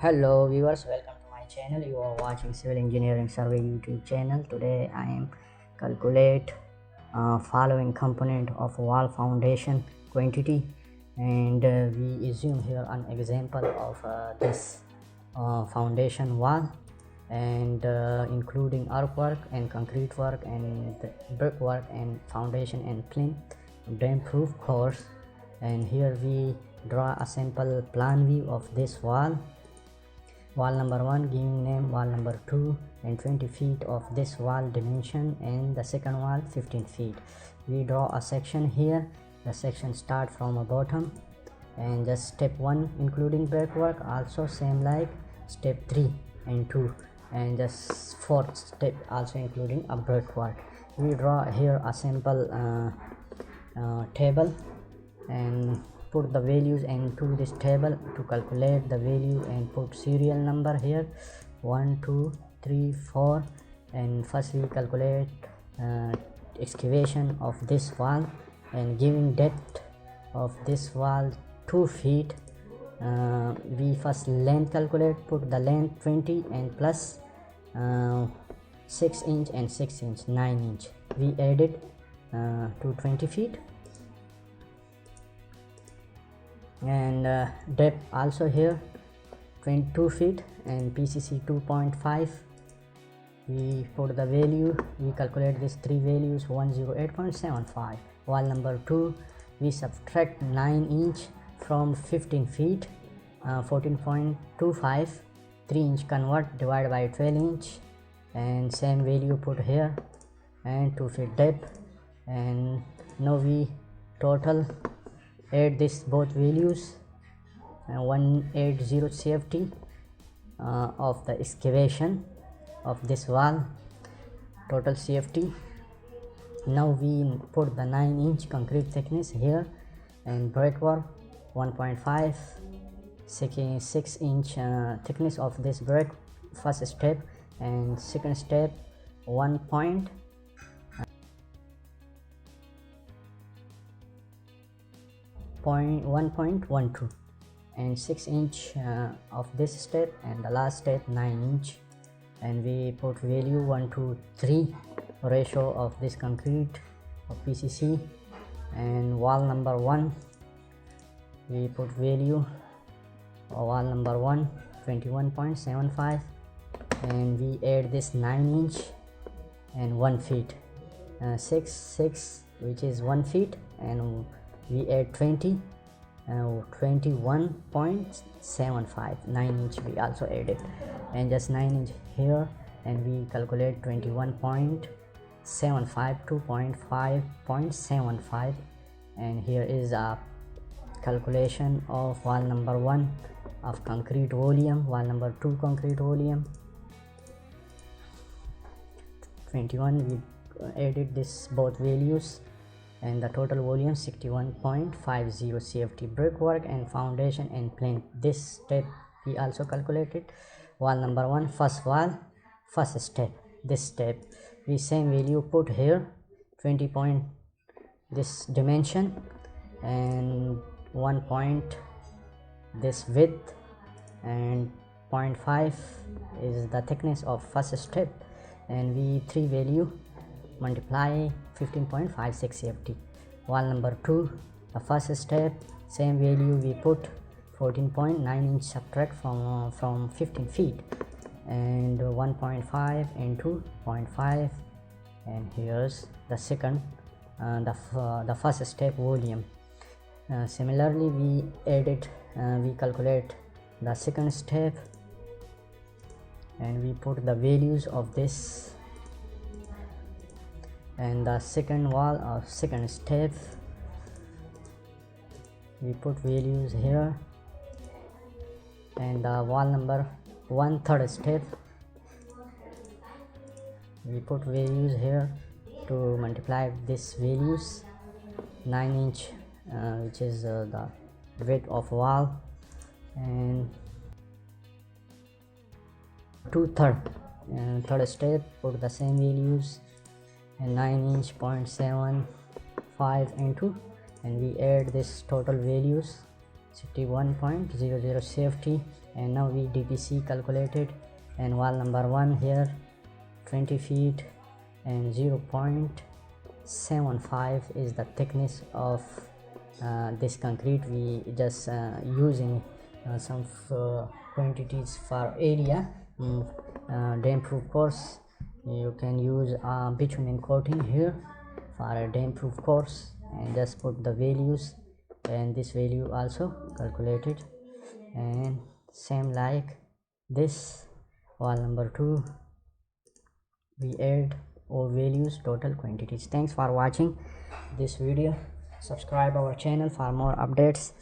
Hello viewers, welcome to my channel. You are watching Civil Engineering Survey YouTube channel. Today I am calculate following component of wall foundation quantity, and we assume here an example of this foundation wall, and including earthwork and concrete work and brickwork and foundation and plinth dam proof course. And here we draw a simple plan view of this wall number 1, giving name wall number 2, and 20 feet of this wall dimension, and the second wall 15 feet. We draw a section here. The section start from a bottom, and just step 1 including brickwork, also same like step 3 and 2, and just fourth step also including a brickwork. We draw here a simple table and put the values into this table to calculate the value, and put serial number here 1 2 3 4. And first we calculate excavation of this wall, and giving depth of this wall 2 feet. We first length calculate, put the length 20 and plus 6 inch and 6 inch 9 inch. We added to 20 feet. And depth also here 22 feet and PCC 2.5. we put the value, we calculate these three values 108.75. wall number 2, we subtract 9 inch from 15 feet, 14.25. 3 inch convert, divide by 12 inch, and same value put here, and 2 feet depth. And now we total add this both values, 180 CFT of the excavation of this wall, total CFT. Now we put the 9 inch concrete thickness here, and brickwork 1.5, 6 inch thickness of this brick, first step, and second step 1.12, and 6 inch of this step, and the last step 9 inch. And we put value 1:3 ratio of this concrete of PCC. And wall number 1, we put value wall number 1 21.75, and we add this 9 inch and 1 feet, 6 which is 1 feet, and we add 20, 21.75. 9 inch we also added, and just 9 inch here, and we calculate 21.75 2.5.75. and here is a calculation of wall number 1 of concrete volume, wall number 2 concrete volume 21. we added this both values, and the total volume 61.50 CFT. brickwork and foundation and plinth, this step we also calculated. wall number 1, first wall, first step, this step we same value put here, 20 point this dimension, and 1 point this width, and 0.5 is the thickness of first step, and we 3 value multiply 15.56 CFT. wall number 2, the first step, same value we put 14.9 inch, subtract from 15 feet, and 1.5 into 0.5. and here's the second the first step volume. Similarly we added we calculate the second step, and we put the values of this, and the second wall of second step we put values here, and the wall number 1 third step we put values here to multiply this values, 9 inch which is the width of wall, and 2 third step put the same values, and 9 inch 0.75 into, and we add this total values 61.00 safety. And now we DPC calculated, and wall number 1 here 20 feet and 0.75 is the thickness of this concrete. We just using some quantities for area. Dam proof course, you can use bitumen coating here for a dam proof course, and just put the values, and this value also calculated. And same like this wall number 2, we add all values, total quantities. Thanks for watching this video. Subscribe our channel for more updates.